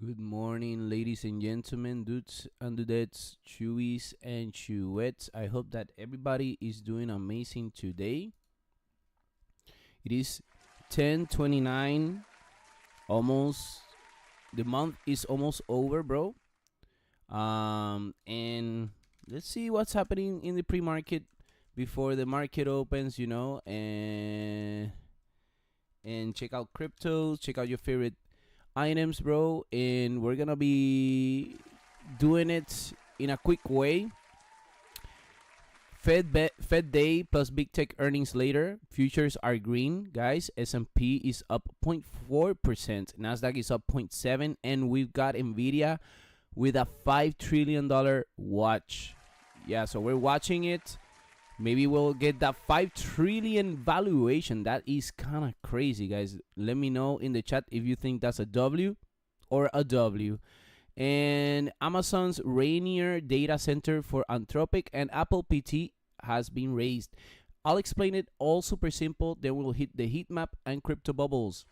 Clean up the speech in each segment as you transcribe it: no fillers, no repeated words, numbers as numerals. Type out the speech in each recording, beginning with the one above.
Good morning, ladies and gentlemen, dudes and dudettes, chewies and chewettes. I hope that everybody is doing amazing today. It is 10:29, almost. The month is almost over, bro. And let's see what's happening in the pre-market before the market opens, and check out cryptos, check out your favorite items, bro, and we're gonna be doing it in a quick way. Fed day plus big tech earnings later. Futures are green, guys. S&P is up 0.4%. Nasdaq is up 0.7%, and we've got NVDA with a $5 trillion watch. Yeah, so we're watching it. Maybe we'll get that 5 trillion valuation. That is kind of crazy, guys. Let me know in the chat if you think that's a W or a W. And Amazon's Rainier data center for Anthropic and Apple PT has been raised. I'll explain it all super simple. Then we'll hit the heat map and crypto bubbles.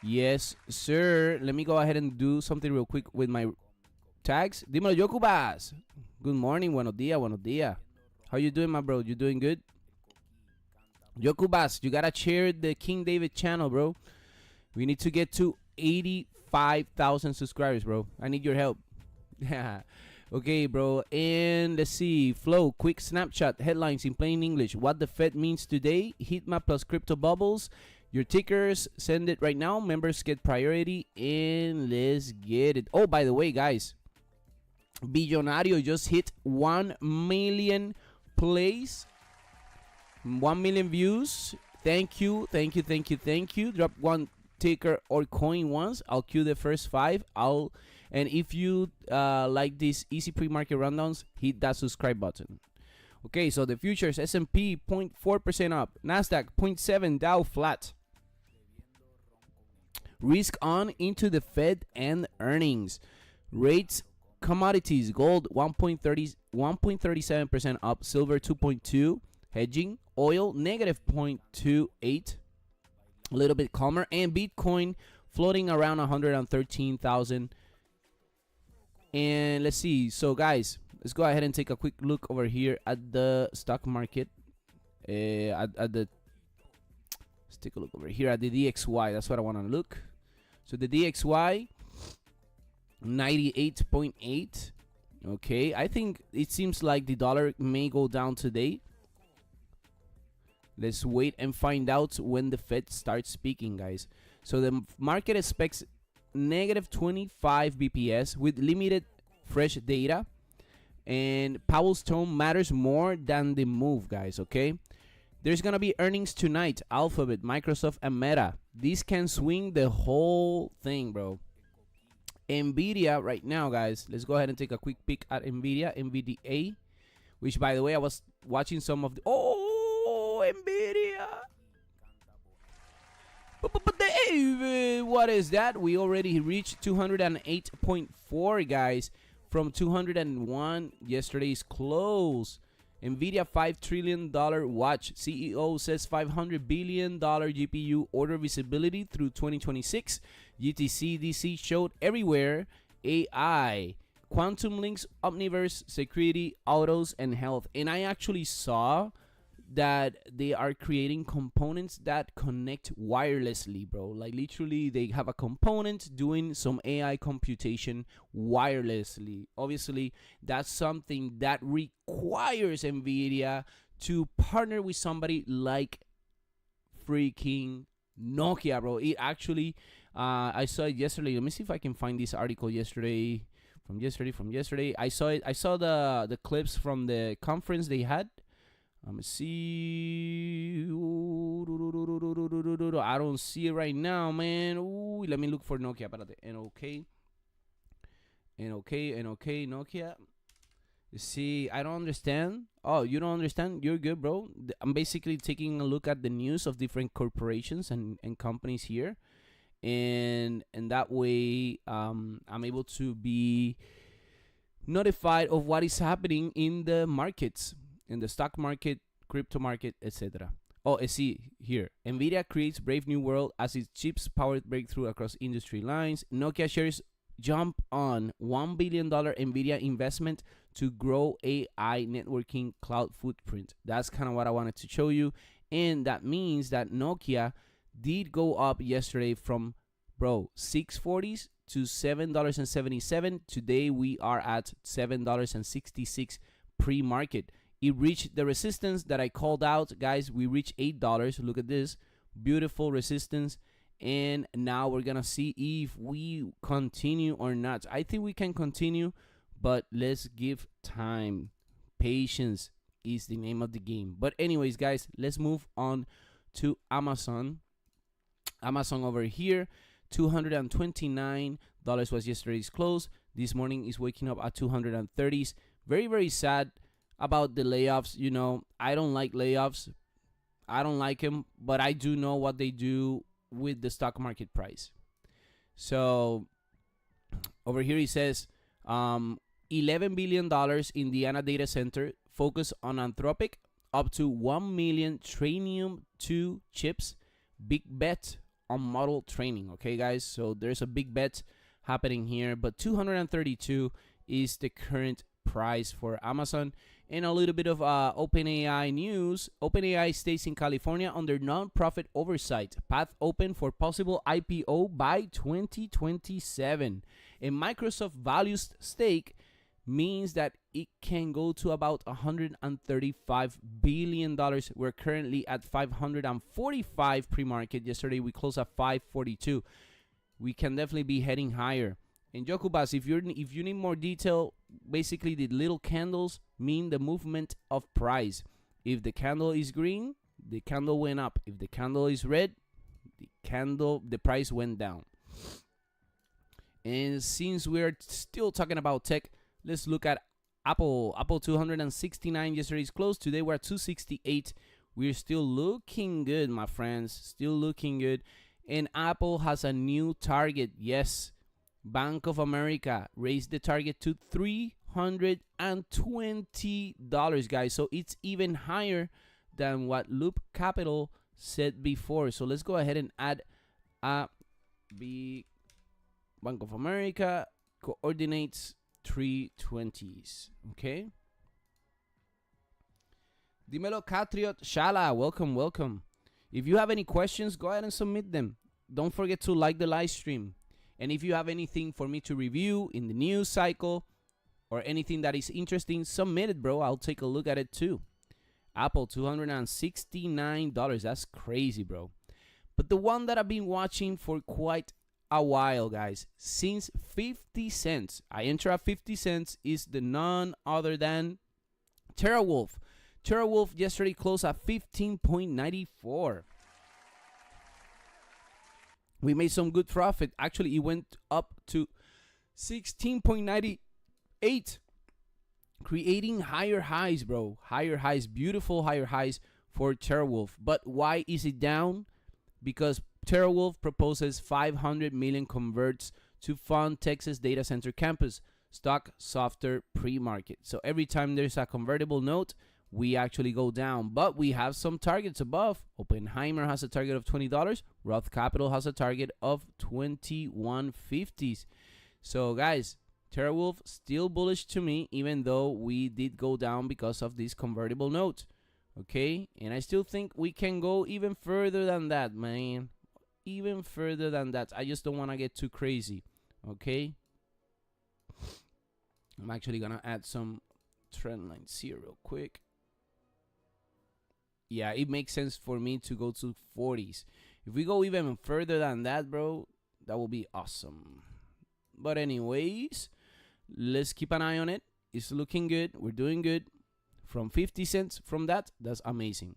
Yes, sir. Let me go ahead and do something real quick with my tags. Dímelo, Yokubas. Good morning. Buenos días. Buenos días. How you doing, my bro? You doing good? Yokubas, you gotta share the King David channel, bro. We need to get to 85,000 subscribers, bro. I need your help. Okay, bro. And let's see. Flow, quick snapshot. Headlines in plain English. What the Fed means today. Heat map plus crypto bubbles. Your tickers, send it right now. Members get priority. And let's get it. Oh, by the way, guys. Billonario just hit 1 million plays, 1 million views. Thank you. Drop one ticker or coin once. I'll queue the first 5. And if you like these easy pre-market rundowns, hit that subscribe button. Okay, so the futures, S&P 0.4% up, Nasdaq 0.7%, Dow flat. Risk on into the Fed and earnings. Rates. Commodities, gold 1.37% up, silver 2.2%, hedging, oil negative 0.28%, a little bit calmer, and Bitcoin floating around 113,000. And let's see. So guys, let's go ahead and take a quick look over here at the stock market. Let's take a look over here at the DXY. That's what I want to look. So the DXY 98.8. Okay, I think it seems like the dollar may go down today. Let's wait and find out when the Fed starts speaking, guys. So the market expects negative 25 BPS with limited fresh data, and Powell's tone matters more than the move, guys. Okay, there's gonna be earnings tonight. Alphabet, Microsoft, and Meta. These can swing the whole thing, bro. NVDA right now, guys. Let's go ahead and take a quick peek at NVIDIA, NVDA, which, by the way, I was watching some of the... Oh, NVIDIA. But David, what is that? We already reached 208.4, guys, from 201 yesterday's close. NVIDIA $5 trillion watch. CEO says $500 billion GPU order visibility through 2026. GTC DC showed everywhere. AI, quantum links, Omniverse, security, autos, and health. And I actually saw that they are creating components that connect wirelessly, bro. Like literally they have a component doing some AI computation wirelessly. Obviously, that's something that requires NVIDIA to partner with somebody like freaking Nokia, bro. It actually, I saw it yesterday. Let me see if I can find this article yesterday. From yesterday. I saw it. I saw the clips from the conference they had. Let me see. I don't see it right now, man. Ooh, let me look for Nokia. NOK, Nokia. See, I don't understand. Oh, you don't understand? You're good, bro. I'm basically taking a look at the news of different corporations and companies here. And that way, I'm able to be notified of what is happening in the markets. In the stock market, crypto market, etc. Oh, I see here. NVIDIA creates brave new world as its chips powered breakthrough across industry lines. Nokia shares jump on $1 billion NVIDIA investment to grow AI networking cloud footprint. That's kind of what I wanted to show you. And that means that Nokia did go up yesterday from, bro, 640s to $7.77. Today we are at $7.66 pre-market. It reached the resistance that I called out, guys. We reached $8. Look at this beautiful resistance, and now we're gonna see if we continue or not. I think we can continue, but let's give time. Patience is the name of the game. But anyways, guys, let's move on to Amazon. Amazon over here, $229 was yesterday's close. This morning is waking up at 230s. Very, very sad about the layoffs. You know, I don't like layoffs. I don't like them, but I do know what they do with the stock market price. So over here he says $11 billion Indiana data center focus on Anthropic, up to 1 million Trainium 2 chips. Big bet on model training. Okay, guys, so there's a big bet happening here, but 232 is the current price for Amazon. And a little bit of OpenAI news. OpenAI stays in California under non-profit oversight. Path open for possible IPO by 2027. And Microsoft values stake means that it can go to about $135 billion. We're currently at 545 pre-market. Yesterday we closed at 542. We can definitely be heading higher. And Jokubas, if you need more detail, basically the little candles mean the movement of price. If the candle is green, the candle went up. If the candle is red, the price went down. And since we're still talking about tech, let's look at Apple. Apple 269 yesterday's close. Today we're at 268. We're still looking good, my friends. Still looking good. And Apple has a new target. Yes. Bank of America raised the target to $320, guys. So it's even higher than what Loop Capital said before. So let's go ahead and add a big Bank of America coordinates 320s. Okay. Dímelo, Catriot Shala. Welcome, welcome. If you have any questions, go ahead and submit them. Don't forget to like the live stream. And if you have anything for me to review in the news cycle or anything that is interesting, submit it, bro. I'll take a look at it too. Apple, $269. That's crazy, bro. But the one that I've been watching for quite a while, guys, since 50 cents, I enter at 50 cents, is the none other than TeraWulf. TeraWulf yesterday closed at 15.94. We made some good profit. Actually, it went up to 16.98, creating higher highs, bro. Higher highs, beautiful higher highs for TeraWulf. But why is it down? Because TeraWulf proposes 500 million converts to fund Texas data center campus. Stock softer pre-market. So every time there's a convertible note, we actually go down, but we have some targets above. Oppenheimer has a target of $20. Roth Capital has a target of 2150s. So guys, TeraWulf still bullish to me, even though we did go down because of this convertible note. Okay, and I still think we can go even further than that, man. Even further than that. I just don't want to get too crazy. Okay, I'm actually gonna add some trend lines here real quick. Yeah, it makes sense for me to go to 40s. If we go even further than that, bro, that will be awesome. But anyways, let's keep an eye on it. It's looking good. We're doing good. From 50 cents from that's amazing.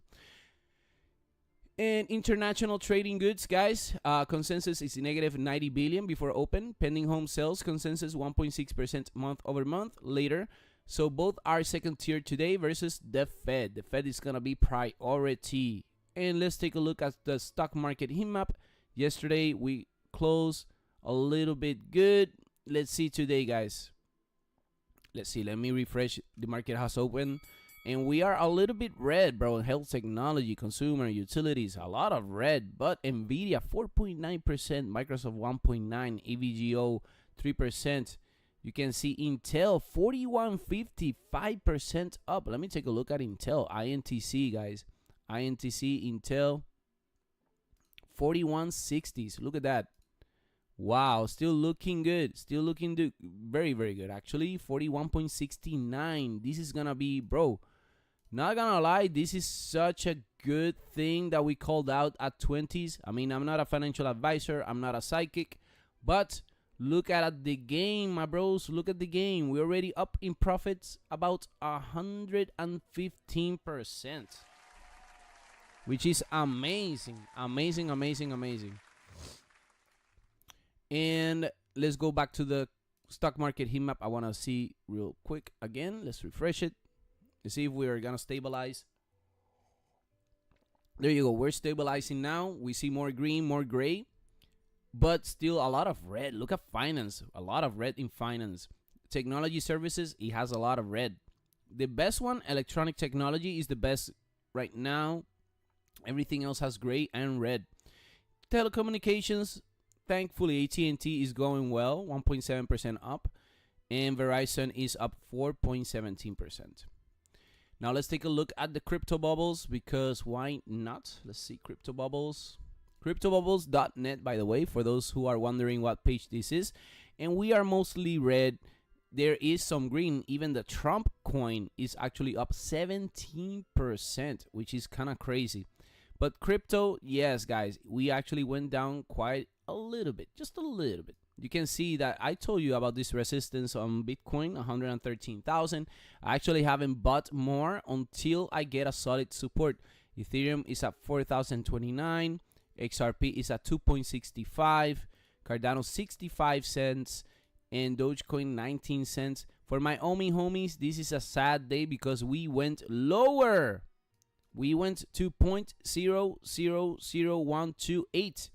And international trading goods, guys, consensus is negative 90 billion before open. Pending home sales consensus 1.6% month over month later. So both are second tier today versus the Fed. The Fed is going to be priority. And let's take a look at the stock market heat map. Yesterday we closed a little bit good. Let's see today, guys. Let's see. Let me refresh. The market has opened And we are a little bit red, bro. Health technology, consumer, utilities, a lot of red. But NVIDIA, 4.9%, Microsoft, 1.9%, AVGO, 3%. You can see Intel, 41.50, 5% up. Let me take a look at Intel, INTC, guys. INTC, Intel, 41.60s. Look at that. Wow, still looking good. Still looking very, very good. Actually, 41.69. This is going to be, bro, not going to lie, this is such a good thing that we called out at 20s. I mean, I'm not a financial advisor. I'm not a psychic. But look at the game, my bros. Look at the game. We're already up in profits about 115%. Which is amazing. Amazing, amazing, amazing. And let's go back to the stock market heat map. I want to see real quick again. Let's refresh it. Let's see if we are going to stabilize. There you go. We're stabilizing now. We see more green, more gray, but still a lot of red. Look at finance. A lot of red in finance. Technology services, it has a lot of red. The best one, electronic technology, is the best right now. Everything else has gray and red. Telecommunications, thankfully, AT&T is going well, 1.7% up, and Verizon is up 4.17%. Now let's take a look at the crypto bubbles, because why not? Let's see, crypto bubbles. Cryptobubbles.net, by the way, for those who are wondering what page this is. And we are mostly red. There is some green. Even the Trump coin is actually up 17%, which is kind of crazy. But crypto, yes, guys, we actually went down quite a little bit, just a little bit. You can see that I told you about this resistance on Bitcoin, 113,000. I actually haven't bought more until I get a solid support. Ethereum is at 4,029. XRP is at 2.65. Cardano 65 cents. And Dogecoin 19 cents. For my Omi homies, this is a sad day because we went lower. We went to 0.000128.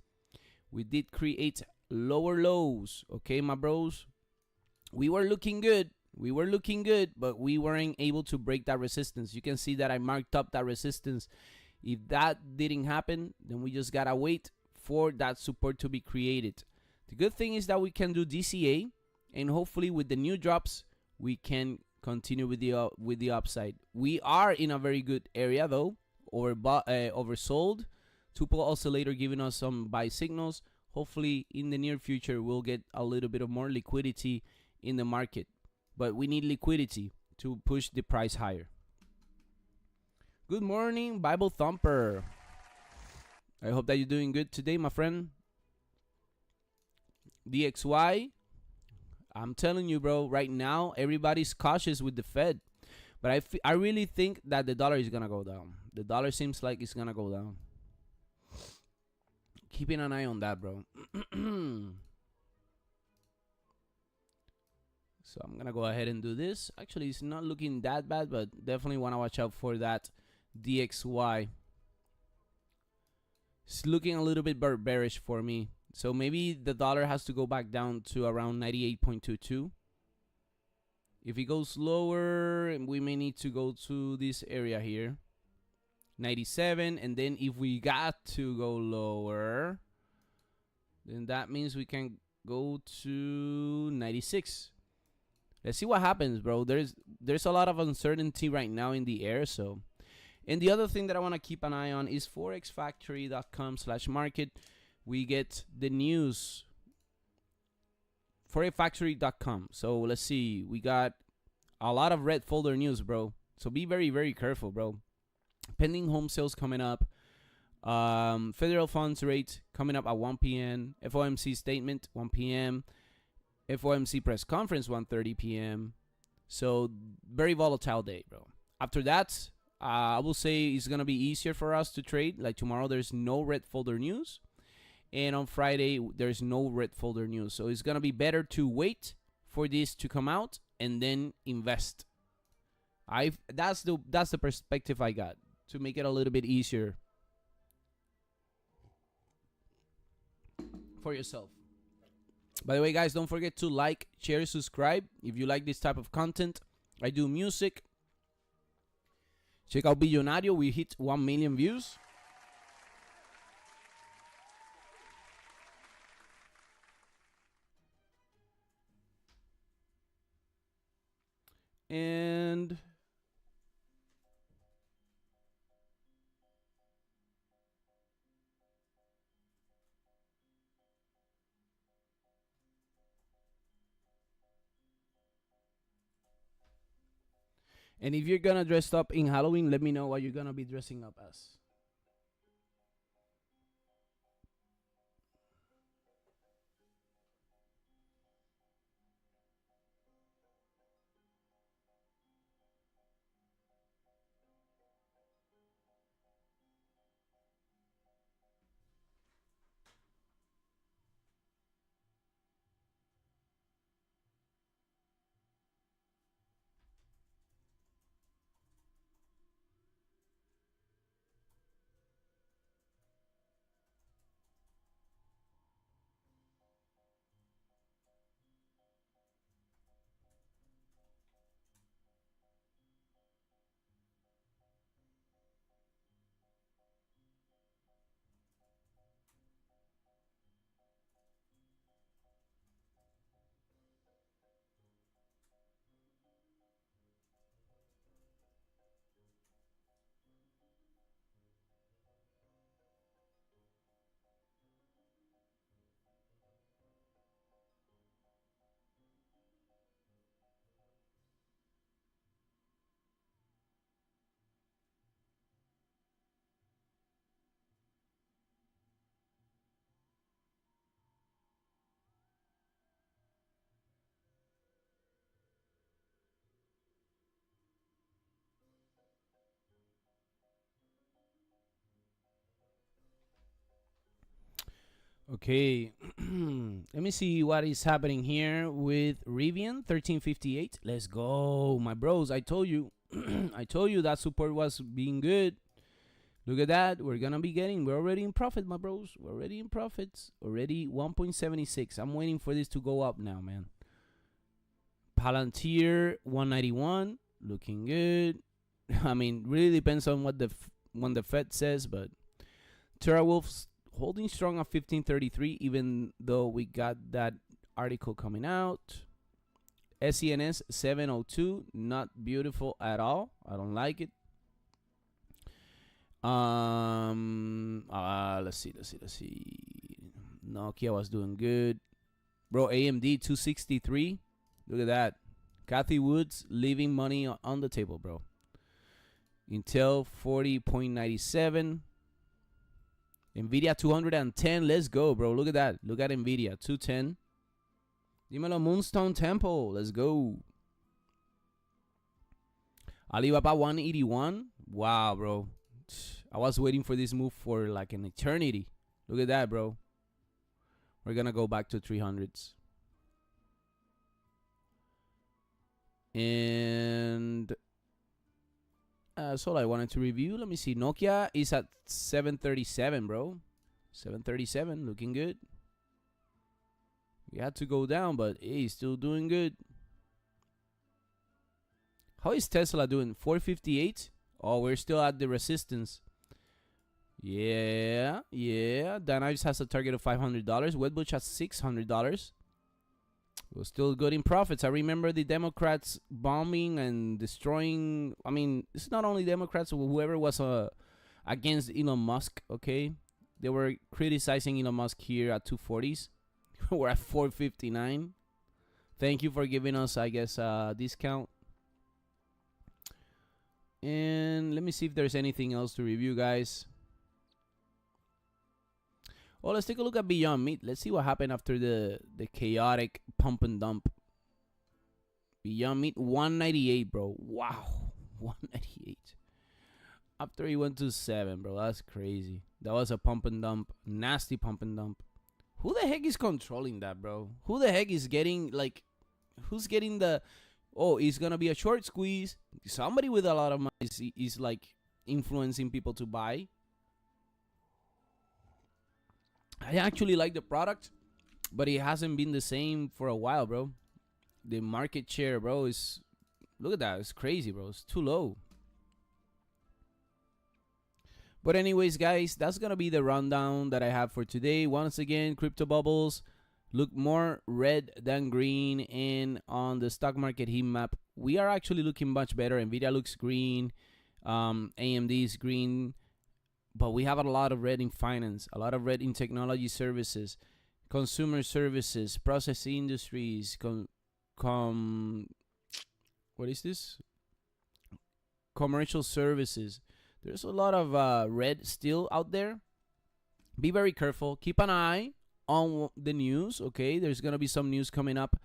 We did create lower lows. Okay, my bros. We were looking good. But we weren't able to break that resistance. You can see that I marked up that resistance. If that didn't happen, then we just gotta wait for that support to be created. The good thing is that we can do DCA, and hopefully with the new drops, we can continue with the upside. We are in a very good area though. Oversold. Tuple oscillator giving us some buy signals. Hopefully in the near future we'll get a little bit of more liquidity in the market, but we need liquidity to push the price higher. Good morning, Bible Thumper. I hope that you're doing good today, my friend. DXY, I'm telling you, bro, right now everybody's cautious with the Fed, but I really think that the dollar is gonna go down. The dollar seems like it's gonna go down. Keeping an eye on that, bro. So I'm gonna go ahead and do this. Actually, it's not looking that bad, but definitely want to watch out for that DXY. It's looking a little bit bearish for me. So maybe the dollar has to go back down to around 98.22. If it goes lower, we may need to go to this area here, 97. And then if we got to go lower, then that means we can go to 96. Let's see what happens, bro. There's a lot of uncertainty right now in the air. So, and the other thing that I want to keep an eye on is forexfactory.com/market. We get the news. forexfactory.com. So let's see. We got a lot of red folder news, bro. So be very, very careful, bro. Pending home sales coming up. Federal funds rate coming up at 1 p.m. FOMC statement 1 p.m. FOMC press conference 1:30 p.m. So very volatile day, bro. After that, I will say it's gonna be easier for us to trade. Like tomorrow, there's no red folder news, and on Friday there's no red folder news. So it's gonna be better to wait for this to come out and then invest. That's the perspective I got to make it a little bit easier for yourself. By the way, guys, don't forget to like, share, subscribe if you like this type of content. I do music. Check out Billonario. We hit 1 million views. And if you're gonna dress up in Halloween, let me know what you're gonna be dressing up as. Okay, let me see what is happening here with Rivian 1358. Let's go, my bros. I told you, I told you that support was being good. Look at that. We're already in profit, my bros. We're already in profits. Already 1.76. I'm waiting for this to go up now, man. Palantir 191, looking good. I mean, really depends on what when the Fed says, but TeraWolf's holding strong at 1533, even though we got that article coming out. SENS 702, not beautiful at all. I don't like it. Let's see. Nokia was doing good. Bro, AMD 263. Look at that. Kathy Woods leaving money on the table, bro. Intel 40.97. NVIDIA 210. Let's go, bro. Look at that. Look at NVIDIA 210. Dímelo, Moonstone Temple. Let's go. Alibaba 181. Wow, bro. I was waiting for this move for like an eternity. Look at that, bro. We're going to go back to 300s. And that's all I wanted to review. Let me see. Nokia is at 737, bro. 737, looking good. We had to go down, but he's still doing good. How is Tesla doing? 458? Oh, we're still at the resistance. Yeah. Dynavies has a target of $500. Wedbush has $600. We're still good in profits. I remember the Democrats bombing and destroying. I mean, it's not only Democrats, whoever was against Elon Musk, okay? They were criticizing Elon Musk here at 240s. We're at 459. Thank you for giving us, I guess, a discount. And let me see if there's anything else to review, guys. Oh, let's take a look at Beyond Meat. Let's see what happened after the chaotic pump and dump. Beyond Meat 198, bro. Wow. 198. After he went to 7, bro. That's crazy. That was a pump and dump. Nasty pump and dump. Who the heck is controlling that, bro? Who the heck is getting, like, who's getting the, oh, it's going to be a short squeeze. Somebody with a lot of money is like, influencing people to buy. I actually like the product, but it hasn't been the same for a while, bro. The market share, bro, is, look at that. It's crazy, bro. It's too low. But anyways, guys, that's gonna be the rundown that I have for today. Once again, crypto bubbles look more red than green, and on the stock market heat map, we are actually looking much better. Nvidia looks green, AMD is green, but we have a lot of red in finance, a lot of red in technology services, consumer services, process industries, what is this? Commercial services. There's a lot of red still out there. Be very careful. Keep an eye on the news, okay? There's going to be some news coming up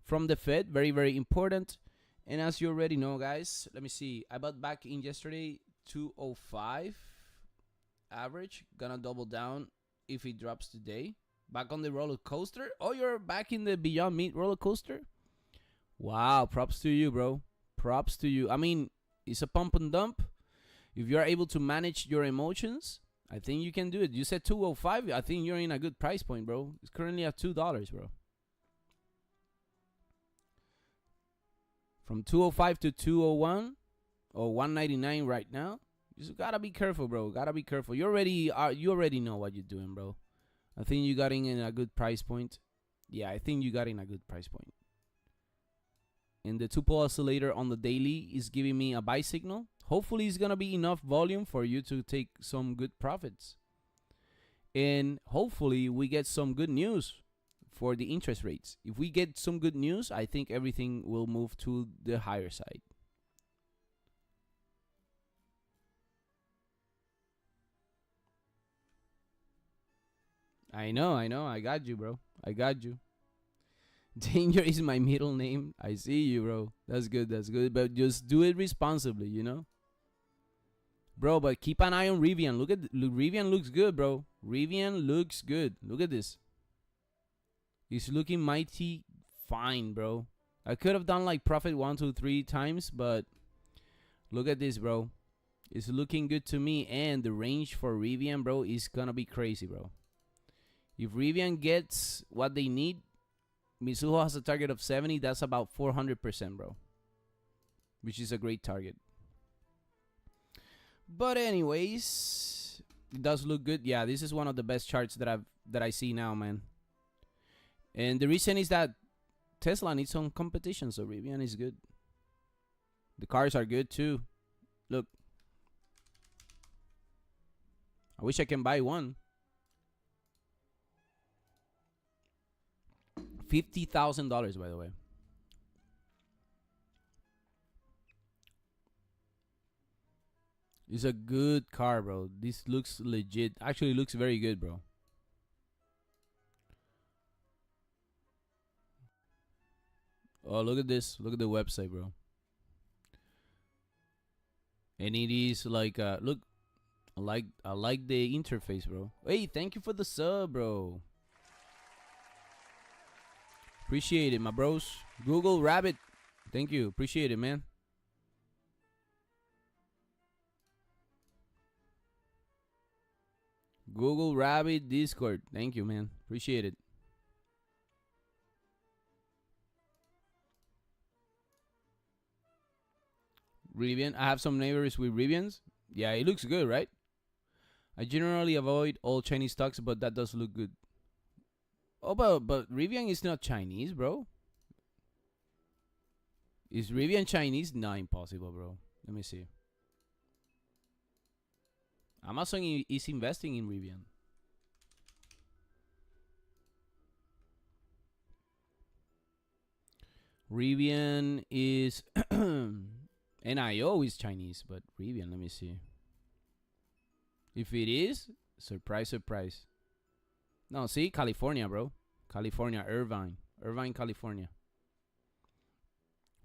from the Fed. Very, very important. And as you already know, guys, let me see. I bought back in yesterday 205 average. Gonna double down if it drops today. Back on the roller coaster. Oh, you're back in the Beyond Meat roller coaster? Wow, props to you, bro. Props to you. I mean, it's a pump and dump. If you're able to manage your emotions, I think you can do it. You said 205. I think you're in a good price point, bro. It's currently at $2, bro. From 205 to 201 or 199 right now. You just gotta be careful, bro. Gotta be careful. You already know what you're doing, bro. I think you got in a good price point. Yeah, I think you got in a good price point. And the 2-pole oscillator on the daily is giving me a buy signal. Hopefully it's gonna be enough volume for you to take some good profits. And hopefully we get some good news for the interest rates. If we get some good news, I think everything will move to the higher side. I know. I got you, bro. I got you. Danger is my middle name. I see you, bro. That's good. But just do it responsibly, you know? Bro, but keep an eye on Rivian. Rivian looks good, bro. Rivian looks good. Look at this. It's looking mighty fine, bro. I could have done like profit 1, 2, 3 times, but look at this, bro. It's looking good to me, and the range for Rivian, bro, is gonna be crazy, bro. If Rivian gets what they need, Mizuho has a target of 70. That's about 400%, bro, which is a great target. But anyways, it does look good. Yeah, this is one of the best charts that I see now, man. And the reason is that Tesla needs some competition, so Rivian is good. The cars are good too. Look, I wish I can buy one. $50,000, by the way. It's a good car, bro. This looks legit. Actually, looks very good, bro. Oh, look at this. Look at the website, bro. And it is like, look, I like the interface, bro. Hey, thank you for the sub, bro. Appreciate it, my bros. Google Rabbit. Thank you. Appreciate it, man. Google Rabbit Discord. Thank you, man. Appreciate it. Rivian. I have some neighbors with Rivians. Yeah, it looks good, right? I generally avoid all Chinese stocks, but that does look good. Oh, but Rivian is not Chinese, bro. Is Rivian Chinese? No, impossible, bro. Let me see. Amazon is investing in Rivian. Rivian is NIO is Chinese, but Rivian, let me see. If it is, surprise, surprise. No, see, California, bro. California, Irvine, California.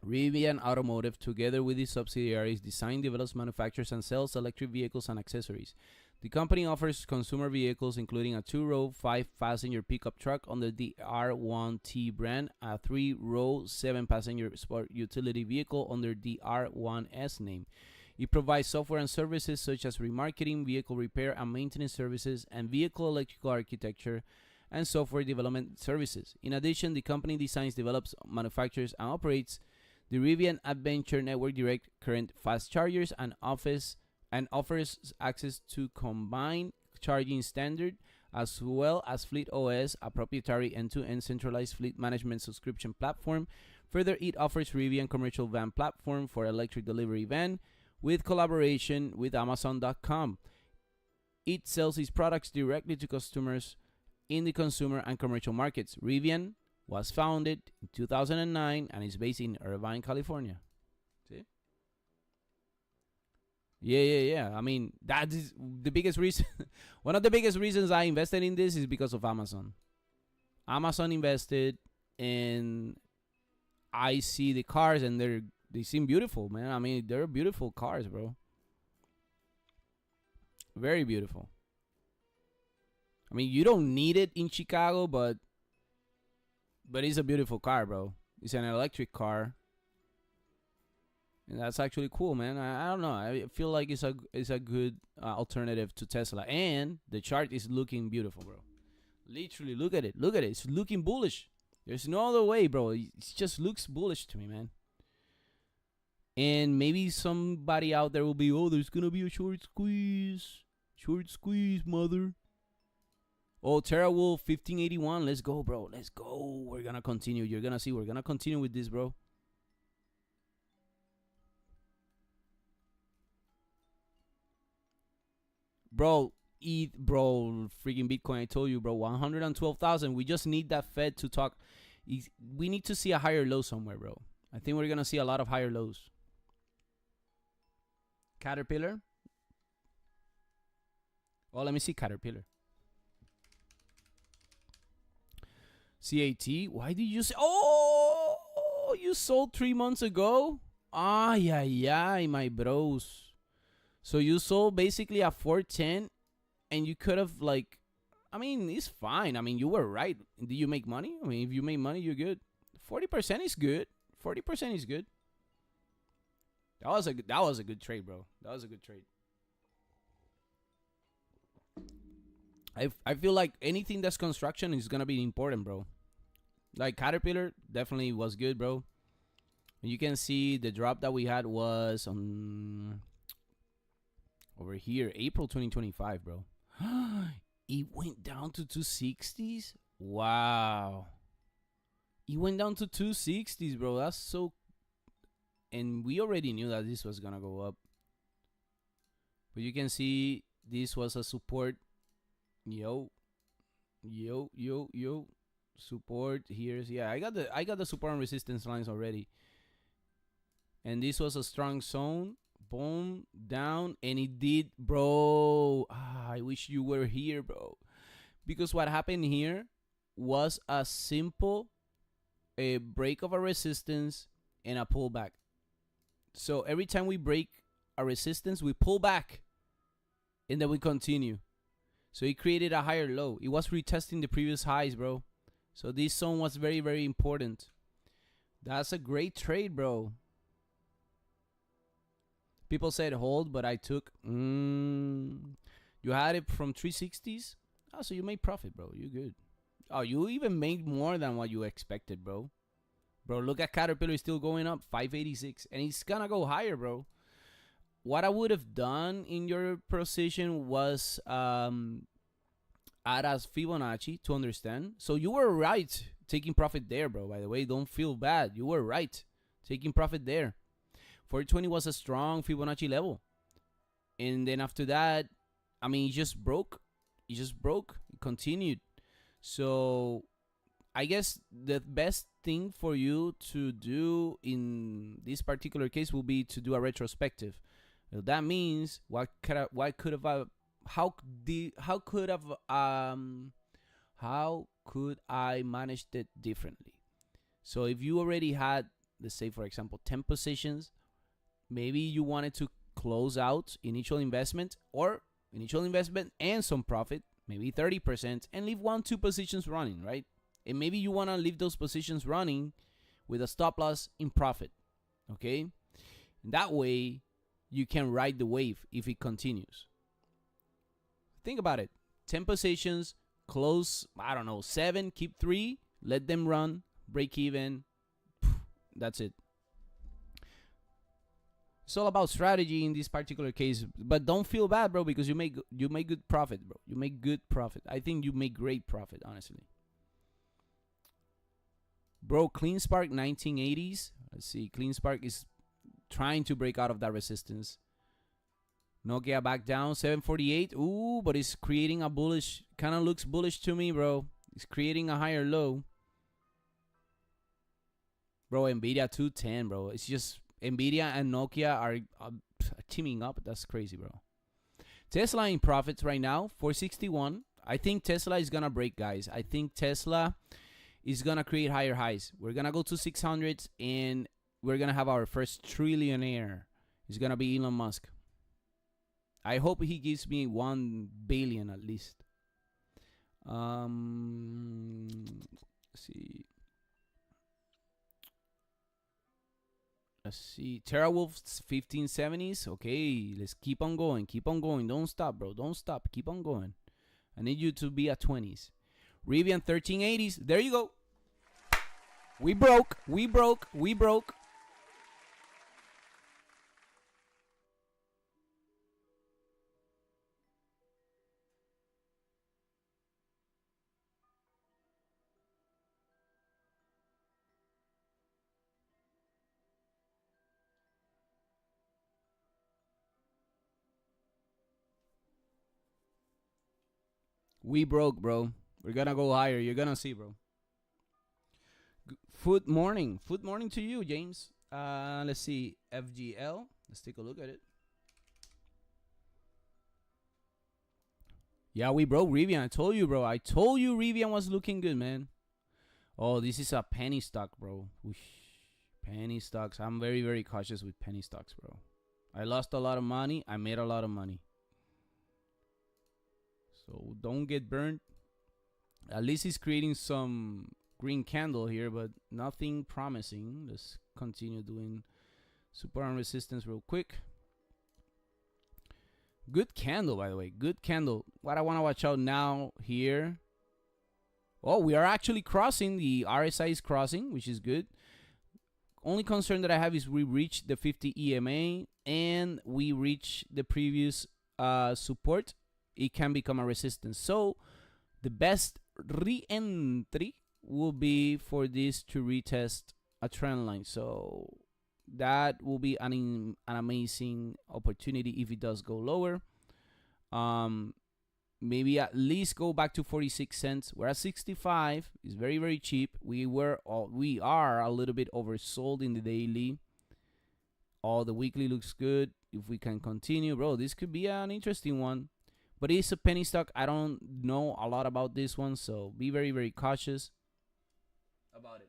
Rivian Automotive, together with its subsidiaries, designs, develops, manufactures, and sells electric vehicles and accessories. The company offers consumer vehicles, including a 2-row, 5-passenger pickup truck under the R1T brand, a 3-row, 7-passenger sport utility vehicle under the R1S name. It provides software and services such as remarketing, vehicle repair and maintenance services, and vehicle electrical architecture and software development services. In addition, the company designs, develops, manufactures, and operates the Rivian Adventure Network direct current fast chargers and and offers access to combined charging standard as well as Fleet OS, a proprietary end-to-end centralized fleet management subscription platform. Further, it offers Rivian commercial van platform for electric delivery van with collaboration with Amazon.com. It sells its products directly to customers in the consumer and commercial markets. Rivian was founded in 2009 and is based in Irvine, California. See? Yeah. I mean, that is the biggest reason. One of the biggest reasons I invested in this is because of Amazon. Amazon invested, and I see the cars, and they seem beautiful, man. I mean, they're beautiful cars, bro. Very beautiful. I mean, you don't need it in Chicago, but it's a beautiful car, bro. It's an electric car, and that's actually cool, man. I don't know. I feel like it's a good alternative to Tesla, and the chart is looking beautiful, bro. Literally, look at it. Look at it. It's looking bullish. There's no other way, bro. It just looks bullish to me, man. And maybe somebody out there will be, oh, there's gonna be a short squeeze. Short squeeze, mother. Oh, TerraWolf 1581. Let's go, bro. Let's go. We're gonna continue. You're gonna see. We're gonna continue with this, bro. Bro, freaking Bitcoin. I told you, bro. 112,000. We just need that Fed to talk. We need to see a higher low somewhere, bro. I think we're gonna see a lot of higher lows. Caterpillar. Oh, let me see Caterpillar. CAT. Why did you say? Oh, you sold 3 months ago. Yeah, my bros. So you sold basically at 410, and you could have like, I mean, it's fine. I mean, you were right. Did you make money? I mean, if you make money, you're good. 40% is good. 40% is good. That was a good trade, bro. That was a good trade. I feel like anything that's construction is gonna be important, bro. Like Caterpillar definitely was good, bro. You can see the drop that we had was on over here, April 2025, bro. It went down to 260s. Wow. It went down to 260s, bro. That's so. And we already knew that this was gonna go up. But you can see this was a support. Yo. Support here. Yeah, I got the support and resistance lines already. And this was a strong zone. Boom, down, and it did, bro. I wish you were here, bro. Because what happened here was a simple break of a resistance and a pullback. So every time we break a resistance, we pull back, and then we continue. So it created a higher low. It was retesting the previous highs, bro. So this zone was very, very important. That's a great trade, bro. People said hold, but I took. You had it from 360s? Oh, so you made profit, bro. You good. Oh, you even made more than what you expected, bro. Bro, look at Caterpillar. It's still going up. 586. And it's going to go higher, bro. What I would have done in your position was add as Fibonacci to understand. So you were right taking profit there, bro. By the way, don't feel bad. You were right taking profit there. 420 was a strong Fibonacci level. And then after that, I mean, it just broke. It continued. So I guess the best thing for you to do in this particular case will be to do a retrospective. That means how could I manage it differently? So if you already had, let's say for example, 10 positions, maybe you wanted to close out initial investment and some profit, maybe 30%, and leave 1-2 positions running, right? And maybe you want to leave those positions running with a stop loss in profit, okay? That way, you can ride the wave if it continues. Think about it. 10 positions, close, 7, keep 3, let them run, break even. That's it. It's all about strategy in this particular case. But don't feel bad, bro, because you make good profit, bro. You make good profit. I think you make great profit, honestly. Bro, CleanSpark 1980s. Let's see. CleanSpark is trying to break out of that resistance. Nokia back down 748. Ooh, but it's creating a bullish. Kind of looks bullish to me, bro. It's creating a higher low. Bro, NVIDIA 210, bro. It's just NVIDIA and Nokia are teaming up. That's crazy, bro. Tesla in profits right now, 461. I think Tesla is going to break, guys. I think Tesla is going to create higher highs. We're going to go to 600s, and we're going to have our first trillionaire. It's going to be Elon Musk. I hope he gives me 1 billion at least. Let's see. Let's see. TeraWolf's 1570s. Okay, let's keep on going. Keep on going. Don't stop, bro. Don't stop. Keep on going. I need you to be at 20s. Rivian 1380s. There you go. We broke. We broke. We broke. We broke, bro. We're gonna go higher. You're gonna see, bro. Food morning. Food morning to you, James. Let's see. FGL. Let's take a look at it. Yeah, we broke Rivian. I told you, bro. I told you Rivian was looking good, man. Oh, this is a penny stock, bro. Whoosh. Penny stocks. I'm very, very cautious with penny stocks, bro. I lost a lot of money. I made a lot of money. So don't get burned. At least he's creating some green candle here, but nothing promising. Let's continue doing support and resistance real quick. Good candle, by the way. Good candle. What I want to watch out now here. Oh, we are actually crossing. The RSI is crossing, which is good. Only concern that I have is we reached the 50 EMA and we reach the previous support. It can become a resistance. So the best re-entry will be for this to retest a trend line. So that will be an amazing opportunity if it does go lower. Maybe at least go back to 46 cents. We're at 65. It's very, very cheap. We are a little bit oversold in the daily. The weekly looks good. If we can continue, bro, this could be an interesting one. But it's a penny stock. I don't know a lot about this one, so be very, very cautious about it.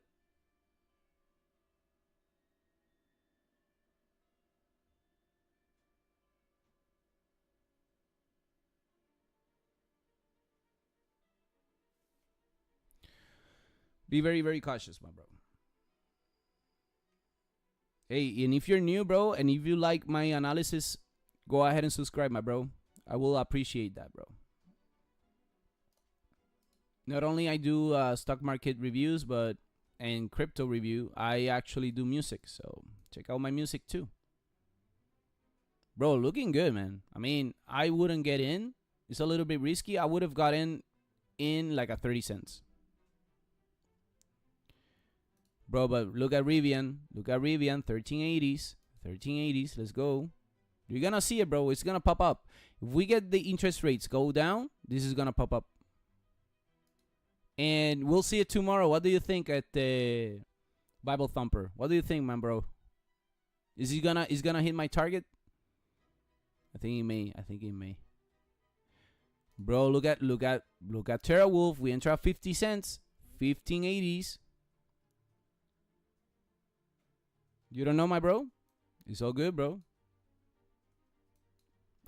Be very, very cautious, my bro. Hey, and if you're new, bro, and if you like my analysis, go ahead and subscribe, my bro. I will appreciate that, bro. Not only I do stock market reviews, but and crypto review, I actually do music. So check out my music too. Bro, looking good, man. I mean, I wouldn't get in. It's a little bit risky. I would have gotten in like a 30 cents. Bro, but look at Rivian. Look at Rivian, 1380s. 1380s, let's go. You're going to see it, bro. It's going to pop up. If we get the interest rates go down, this is going to pop up. And we'll see it tomorrow. What do you think at the Bible Thumper? What do you think, man, bro? Is he gonna hit my target? I think he may. I think he may. Bro, look at TeraWolf. We enter at 50 cents. 1580s. You don't know, my bro? It's all good, bro.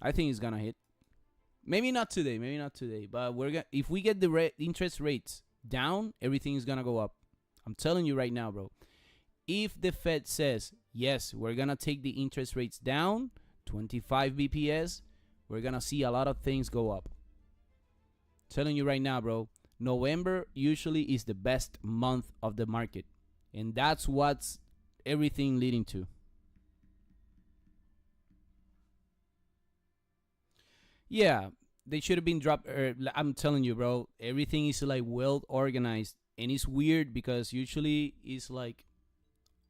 I think it's gonna hit. Maybe not today. Maybe not today. But if we get the interest rates down, everything is gonna go up. I'm telling you right now, bro. If the Fed says yes, we're gonna take the interest rates down 25 BPS, we're gonna see a lot of things go up. I'm telling you right now, bro. November usually is the best month of the market, and that's what's everything leading to. Yeah, they should have been dropped. I'm telling you, bro, everything is like well organized, and it's weird because usually it's like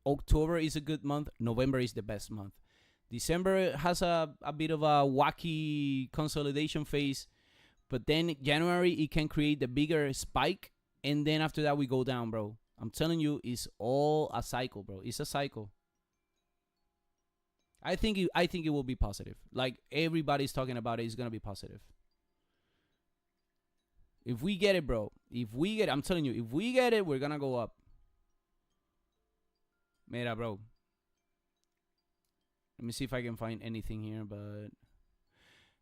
October is a good month, November is the best month. December has a bit of a wacky consolidation phase, but then January it can create the bigger spike, and then after that we go down, bro. I'm telling you, it's all a cycle, bro. It's a cycle. I think it will be positive. Like everybody's talking about it, it's gonna be positive. If we get it, bro. If we get it, I'm telling you, if we get it, we're gonna go up. Mira, bro. Let me see if I can find anything here, but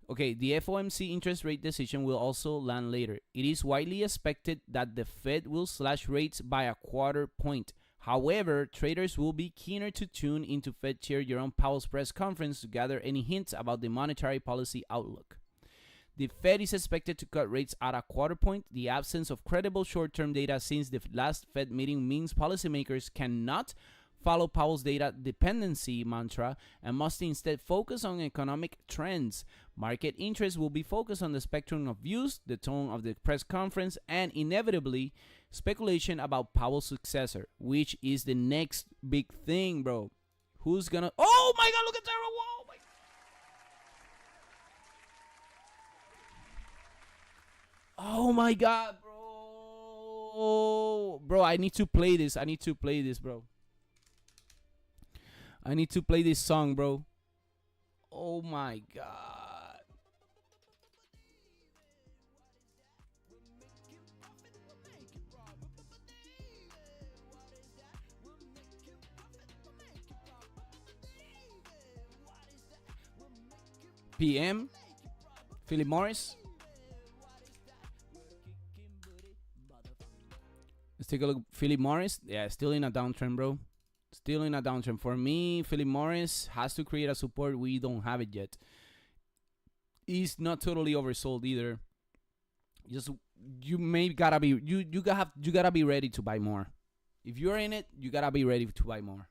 okay, the FOMC interest rate decision will also land later. It is widely expected that the Fed will slash rates by a quarter point. However, traders will be keener to tune into Fed Chair Jerome Powell's press conference to gather any hints about the monetary policy outlook. The Fed is expected to cut rates at a quarter point. The absence of credible short-term data since the last Fed meeting means policymakers cannot follow Powell's data dependency mantra and must instead focus on economic trends. Market interest will be focused on the spectrum of views, the tone of the press conference, and inevitably speculation about Powell's successor, which is the next big thing, bro. Who's gonna... Oh my god, look at Tara! Whoa, oh my god, bro. Bro, I need to play this. I need to play this, bro. I need to play this song, bro. Oh my god. PM, Philip Morris. Let's take a look. Philip Morris. Yeah, still in a downtrend, bro. Still in a downtrend. For me, Philip Morris has to create a support. We don't have it yet. He's not totally oversold either. Just you may gotta be you gotta be ready to buy more. If you're in it, you gotta be ready to buy more.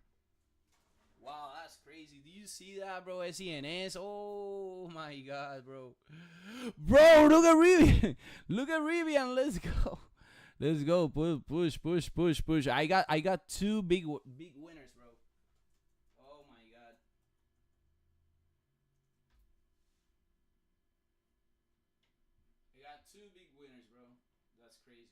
Wow, that's crazy. Do you see that, bro? SENS. Oh my god, bro. Bro, look at Rivian. Look at Rivian. Let's go. Let's go. Push. I got two big winners, bro. Oh my god. I got two big winners, bro. That's crazy.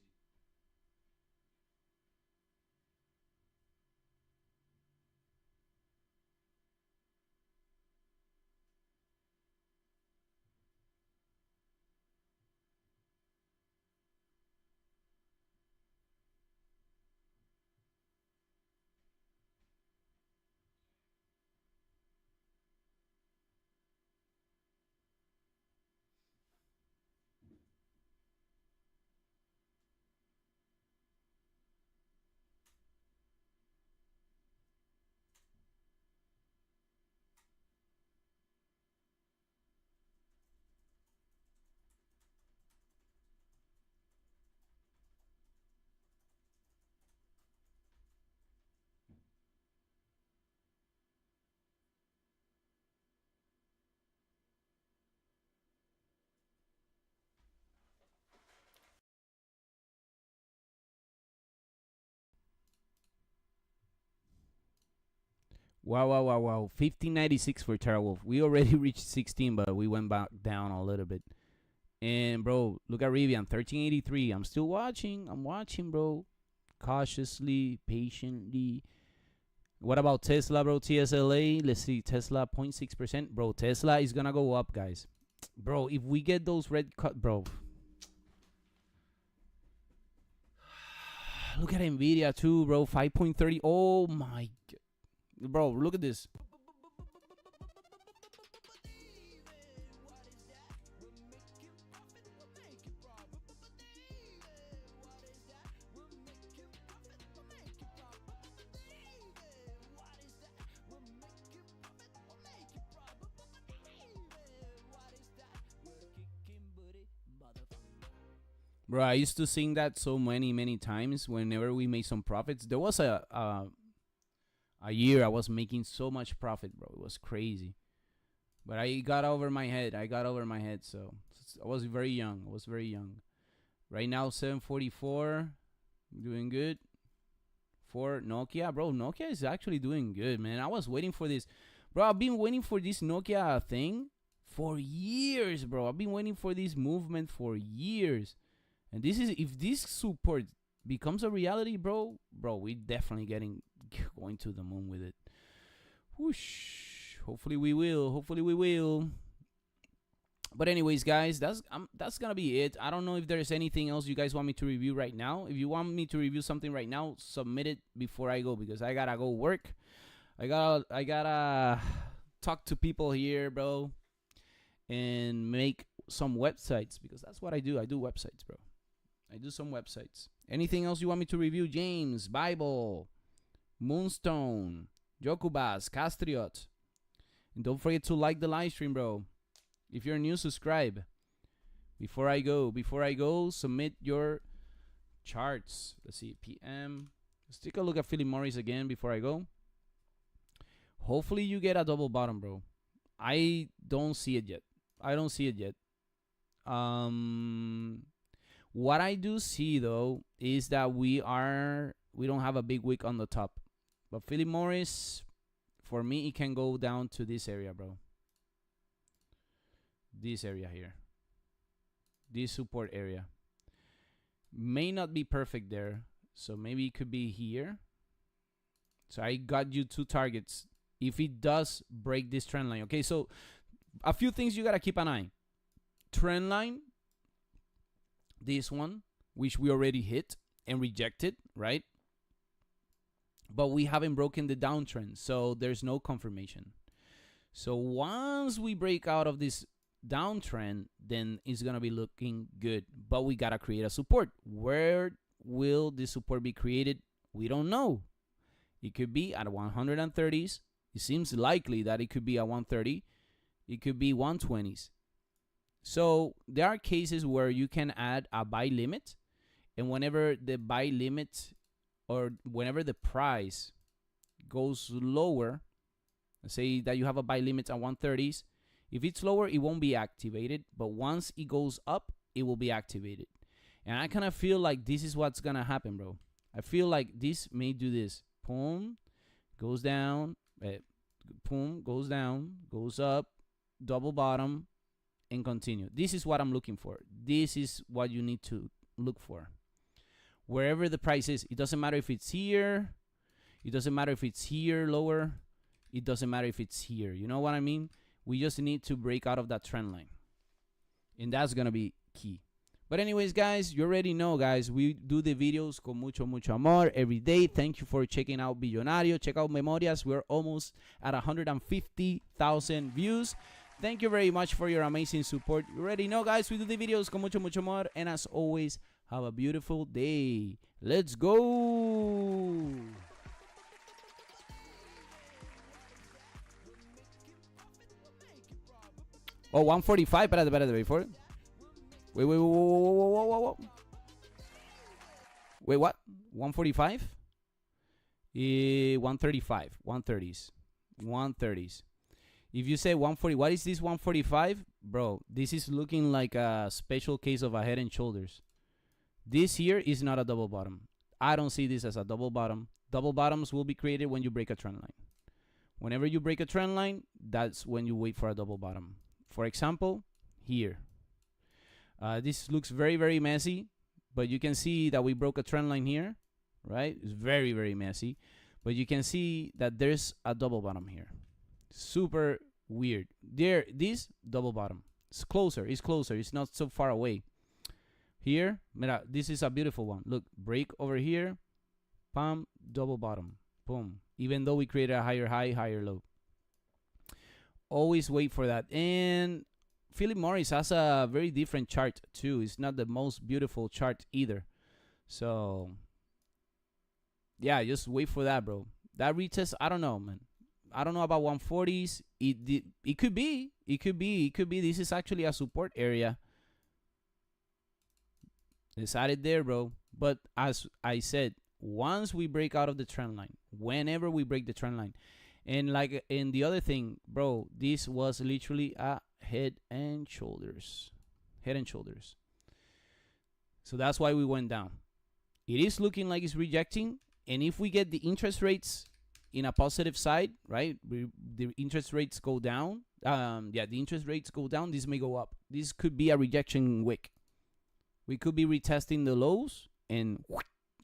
Wow. 1596 for TeraWolf. We already reached 16, but we went back down a little bit. And, bro, look at Rivian, 1383. I'm still watching. I'm watching, bro. Cautiously, patiently. What about Tesla, bro? TSLA. Let's see. Tesla, 0.6%. Bro, Tesla is going to go up, guys. Bro, if we get those red cut, bro. Look at NVIDIA, too, bro. 5.30. Oh, my God. Bro, look at this. Bro, I used to sing that so many times whenever we made some profits. There was a year I was making so much profit, bro. It was crazy. But I got over my head. So I was very young. Right now, 744, doing good. For Nokia, bro, Nokia is actually doing good, man. I was waiting for this. Bro, I've been waiting for this Nokia thing for years, bro. I've been waiting for this movement for years. And this is, if this support becomes a reality, bro, we definitely going to the moon with it. Whoosh. Hopefully we will. But anyways, guys, that's gonna be it. I don't know if there's anything else you guys want me to review right now. If you want me to review something right now, submit it before I go, because I gotta go work. I gotta talk to people here, bro, and make some websites, because that's what I do. I do websites, bro. I do some websites. Anything else you want me to review? James, Bible, Moonstone, Jokubas, Castriot. And don't forget to like the live stream, bro. If you're new, subscribe. Before I go, submit your charts. Let's see, PM. Let's take a look at Philip Morris again before I go. Hopefully you get a double bottom, bro. I don't see it yet. What I do see though is that we don't have a big wick on the top. But Philip Morris, for me, it can go down to this area, bro. This area here. This support area. May not be perfect there. So maybe it could be here. So I got you 2 targets. If it does break this trend line. Okay, so a few things you got to keep an eye. Trend line. This one, which we already hit and rejected, right? But we haven't broken the downtrend. So there's no confirmation. So once we break out of this downtrend, then it's gonna be looking good, but we gotta create a support. Where will this support be created? We don't know. It could be at 130s. It seems likely that it could be at 130. It could be 120s. So there are cases where you can add a buy limit, and whenever the buy limit, or whenever the price goes lower, let's say that you have a buy limit at 130s. If it's lower, it won't be activated. But once it goes up, it will be activated. And I kind of feel like this is what's going to happen, bro. I feel like this may do this. Boom, goes down. Boom, goes down. Goes up. Double bottom. And continue. This is what I'm looking for. This is what you need to look for. Wherever the price is. It doesn't matter if it's here. It doesn't matter if it's here lower. It doesn't matter if it's here. You know what I mean? We just need to break out of that trend line. And that's going to be key. But anyways, guys, you already know, guys. We do the videos con mucho amor every day. Thank you for checking out Billonario. Check out Memorias. We're almost at 150,000 views. Thank you very much for your amazing support. You already know, guys. We do the videos con mucho amor. And as always, have a beautiful day. Let's go. Oh, 145. Espérate, before. Wait. Wait, what? 145? 135. 130s. 130s. If you say 140, what is this 145? Bro, this is looking like a special case of a head and shoulders. This here is not a double bottom. I don't see this as a double bottom. Double bottoms will be created when you break a trend line. Whenever you break a trend line, that's when you wait for a double bottom. For example, here. This looks very messy, but you can see that we broke a trend line here, right? It's very messy, but you can see that there's a double bottom here. Super weird. There, this double bottom. It's closer. It's not so far away. Here, mira, this is a beautiful one. Look, break over here, pam, double bottom, boom. Even though we created a higher high, higher low. Always wait for that. And Philip Morris has a very different chart too. It's not the most beautiful chart either. So yeah, just wait for that, bro. That retest, I don't know, man. I don't know about 140s. It could be. This is actually a support area. Decided there, bro. But as I said, once we break out of the trend line, whenever we break the trend line, And like in the other thing, bro, this was literally a head and shoulders. Head and shoulders. So that's why we went down. It is looking like it's rejecting. And if we get the interest rates in a positive side, right? The interest rates go down. The interest rates go down. This may go up. This could be a rejection wick. We could be retesting the lows and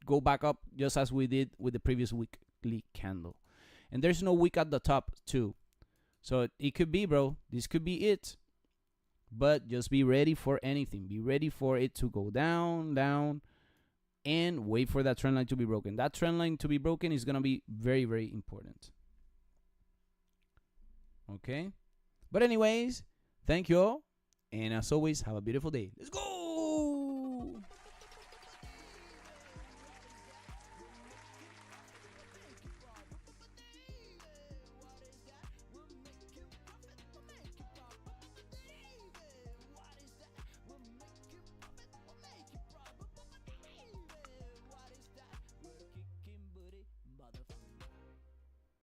go back up just as we did with the previous weekly candle. And there's no wick at the top too. So it could be, bro. This could be it. But just be ready for anything. Be ready for it to go down, down, and wait for that trend line to be broken. That trend line to be broken is going to be very, very important. Okay? But anyways, thank you all. And as always, have a beautiful day. Let's go!